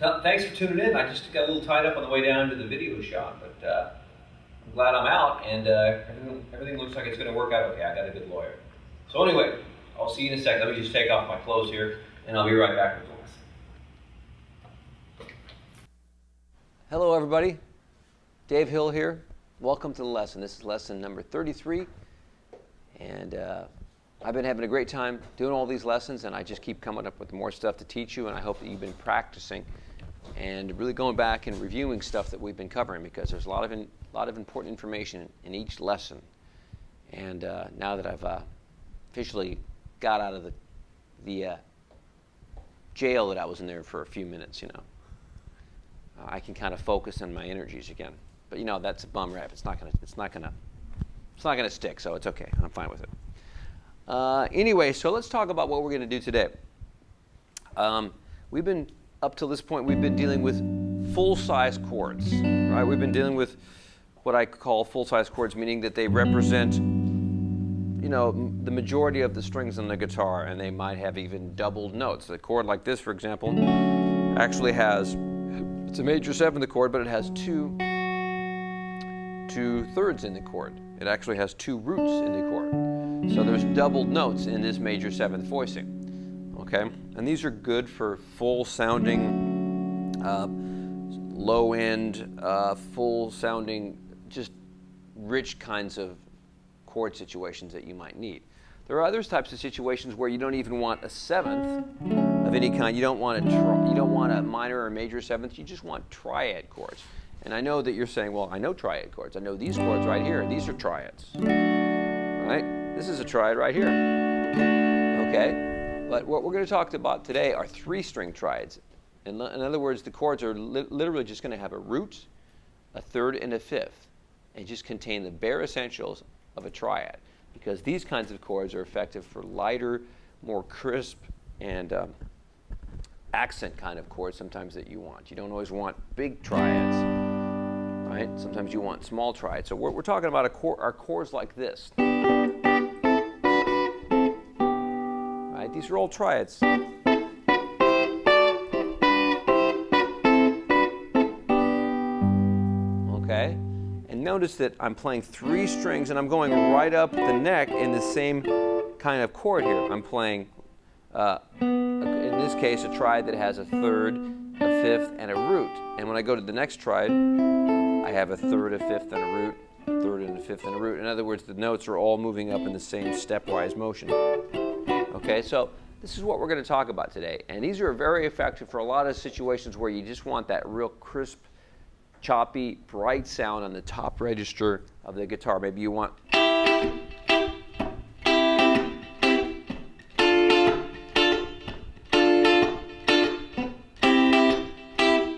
Thanks for tuning in. I just got a little tied up on the way down to the video shop, but I'm glad I'm out, and everything looks like it's going to work out okay. I got a good lawyer. So anyway, I'll see you in a second. Let me just take off my clothes here, and I'll be right back with the lesson. Hello, everybody. Dave Hill here. Welcome to the lesson. This is lesson number 33, and I've been having a great time doing all these lessons, and I just keep coming up with more stuff to teach you, and I hope that you've been practicing and really going back and reviewing stuff that we've been covering, because there's a lot of important information in each lesson. And now that I've officially got out of the jail that I was in there for a few minutes, I can kind of focus on my energies again. But that's a bum rap. It's not gonna stick, so it's okay. I'm fine with it. Anyway, so let's talk about what we're going to do today. We've been, up till this point, we've been dealing with full-size chords, right? We've been dealing with what I call full-size chords, meaning that they represent, the majority of the strings on the guitar, and they might have even doubled notes. A chord like this, for example, actually has, it's a major seventh chord, but it has two thirds in the chord. It actually has two roots in the chord. So there's doubled notes in this major seventh voicing, okay? And these are good for full-sounding, low-end, full-sounding, just rich kinds of chord situations that you might need. There are other types of situations where you don't even want a seventh of any kind. You don't want a minor or major seventh. You just want triad chords. And I know that you're saying, well, I know triad chords. I know these chords right here. These are triads, right? This is a triad right here, okay? But what we're going to talk about today are three-string triads. In other words, the chords are literally just going to have a root, a third, and a fifth, and just contain the bare essentials of a triad, because these kinds of chords are effective for lighter, more crisp, and accent kind of chords sometimes that you want. You don't always want big triads, right? Sometimes you want small triads. So we're talking about our chords like this. Right? These are all triads. Okay? And notice that I'm playing three strings, and I'm going right up the neck in the same kind of chord here. I'm playing, in this case, a triad that has a third, a fifth, and a root. And when I go to the next triad, I have a third, a fifth, and a root, a third, and a fifth, and a root. In other words, the notes are all moving up in the same stepwise motion. Okay, so this is what we're going to talk about today. And these are very effective for a lot of situations where you just want that real crisp, choppy, bright sound on the top register of the guitar. Maybe you want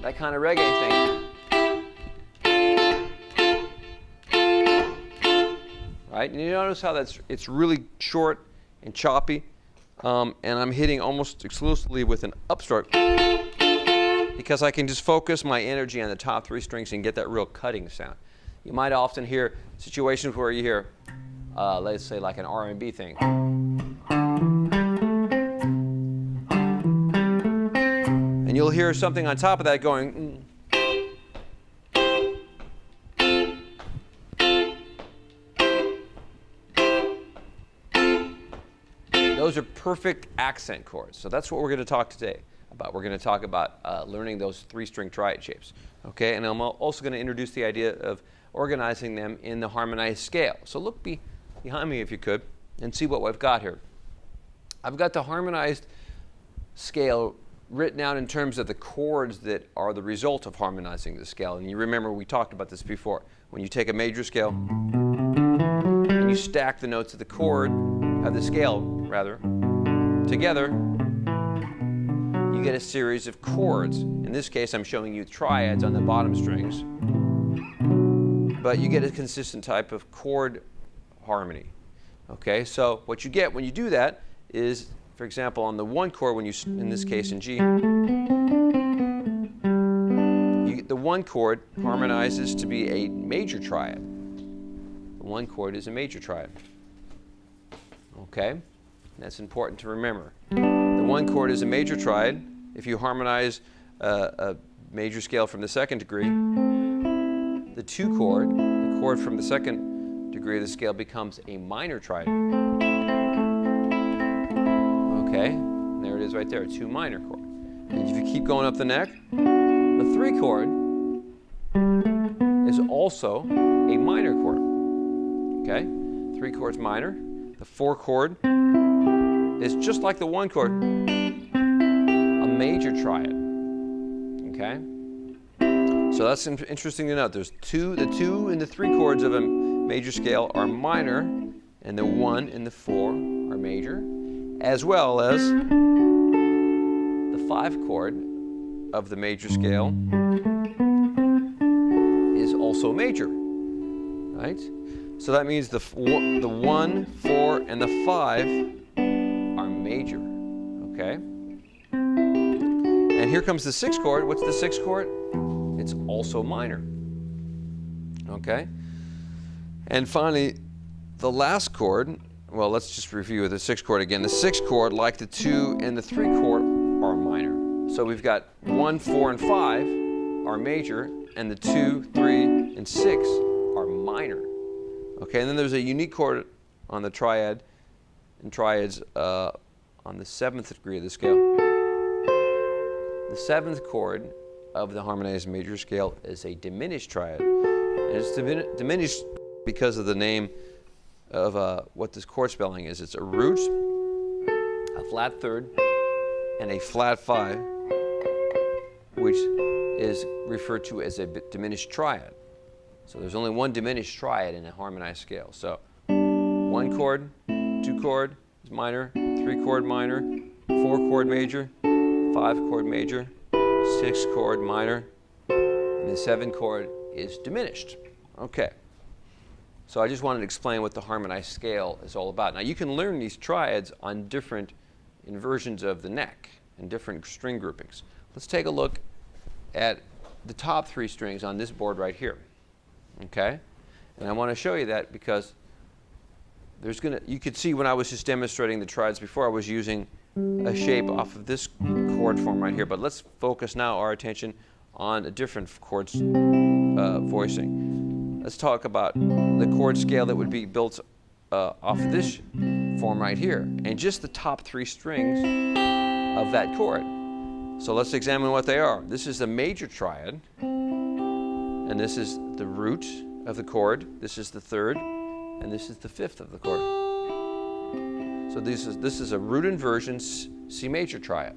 that kind of reggae thing. Right? And you notice how it's really short and choppy, and I'm hitting almost exclusively with an upstart, because I can just focus my energy on the top three strings and get that real cutting sound. You might often hear situations where you hear, let's say, like an R&B thing. And you'll hear something on top of that going. Those are perfect accent chords. So that's what we're going to talk today about. We're going to talk about learning those three-string triad shapes. Okay, and I'm also going to introduce the idea of organizing them in the harmonized scale. So look behind me if you could and see what we've got here. I've got the harmonized scale written out in terms of the chords that are the result of harmonizing the scale. And you remember we talked about this before. When you take a major scale and you stack the notes of the chord, of the scale rather, together, you get a series of chords. In this case, I'm showing you triads on the bottom strings, but you get a consistent type of chord harmony. Okay, so what you get when you do that is, for example, on the one chord, when you, in this case in G, the one chord harmonizes to be a major triad. The one chord is a major triad. Okay, that's important to remember. The one chord is a major triad. If you harmonize a major scale from the second degree, the the chord from the second degree of the scale becomes a minor triad. Okay, and there it is right there, a 2 minor chord. And if you keep going up the neck, the 3 chord is also a minor chord. Okay, 3 chords minor. The 4 chord is just like the 1 chord, a major triad. Okay, so that's interesting to note. There's the 2 and the 3 chords of a major scale are minor, and the 1 and the 4 are major, as well as the 5 chord of the major scale is also major, right? So that means the 1, 4, and the 5 are major, okay? And here comes the 6 chord. What's the 6 chord? It's also minor, okay? And finally, the last chord, well, let's just review the 6 chord again. The 6 chord, like the 2 and the 3 chord, are minor. So we've got 1, 4, and 5 are major, and the 2, 3, and 6 are minor. Okay, and then there's a unique chord on the triads on the 7th degree of the scale. The 7th chord of the harmonized major scale is a diminished triad. And it's diminished because of the name of what this chord spelling is. It's a root, a flat third, and a flat 5, which is referred to as a diminished triad. So there's only one diminished triad in a harmonized scale. So 1 chord, 2 chord is minor, 3 chord minor, 4 chord major, 5 chord major, 6 chord minor, and the 7 chord is diminished. Okay. So I just wanted to explain what the harmonized scale is all about. Now you can learn these triads on different inversions of the neck and different string groupings. Let's take a look at the top 3 strings on this board right here. Okay? And I want to show you that because you could see when I was just demonstrating the triads before, I was using a shape off of this chord form right here. But let's focus now our attention on a different chord voicing. Let's talk about the chord scale that would be built off of this form right here, and just the top 3 strings of that chord. So let's examine what they are. This is the major triad, and this is the root of the chord. This is the 3rd, and this is the 5th of the chord. So this is a root inversion C major triad.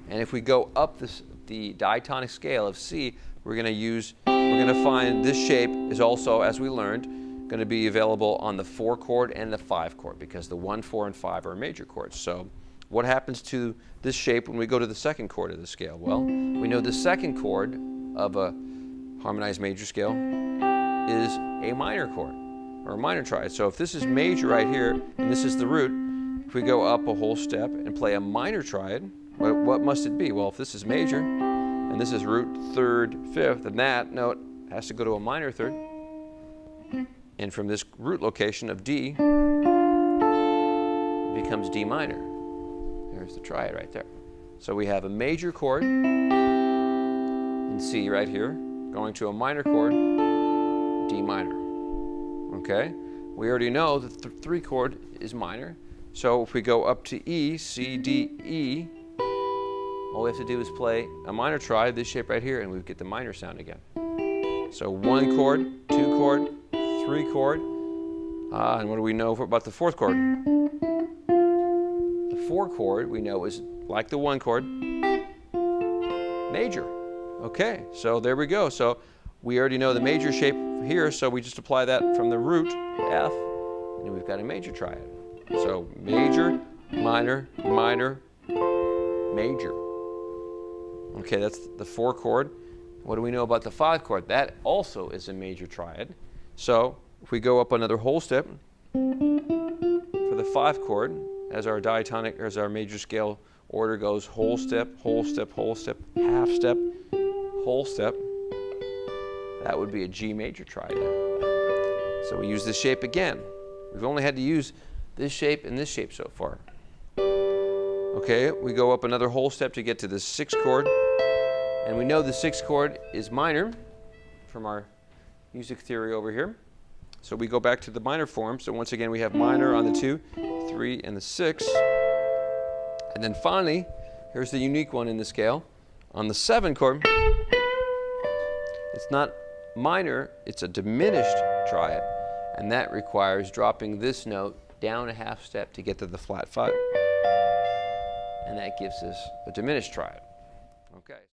And if we go up the diatonic scale of C, we're going to find this shape is also, as we learned, going to be available on the 4 chord and the 5 chord, because the 1, 4, and 5 are major chords. So what happens to this shape when we go to the 2nd chord of the scale? Well, we know the 2nd chord of a harmonized major scale is a minor chord, or a minor triad. So if this is major right here, and this is the root, if we go up a whole step and play a minor triad, what must it be? Well, if this is major, and this is root, 3rd, 5th, then that note has to go to a minor 3rd. And from this root location of D, it becomes D minor. There's the triad right there. So we have a major chord in C right here, going to a minor chord, D minor. Okay? We already know that the 3 chord is minor. So if we go up to E, C, D, E, all we have to do is play a minor triad, this shape right here, and we get the minor sound again. So 1 chord, 2 chord, 3 chord, and what do we know about the 4th chord? The 4 chord we know is like the 1 chord, major. Okay, so there we go. So we already know the major shape here, so we just apply that from the root, F, and we've got a major triad. So major, minor, minor, major. Okay, that's the 4 chord. What do we know about the 5 chord? That also is a major triad. So if we go up another whole step for the 5 chord, as our diatonic, as our major scale order goes, whole step, whole step, whole step, half step, whole step, that would be a G major triad. So we use this shape again. We've only had to use this shape and this shape so far. Okay, we go up another whole step to get to the 6th chord, And we know the 6th chord is minor from our music theory over here. So we go back to the minor form. So once again, we have minor on the 2, 3, and the 6. And then finally, here's the unique one in the scale. On the 7 chord, it's not minor, it's a diminished triad. And that requires dropping this note down a half step to get to the flat 5. And that gives us a diminished triad. Okay.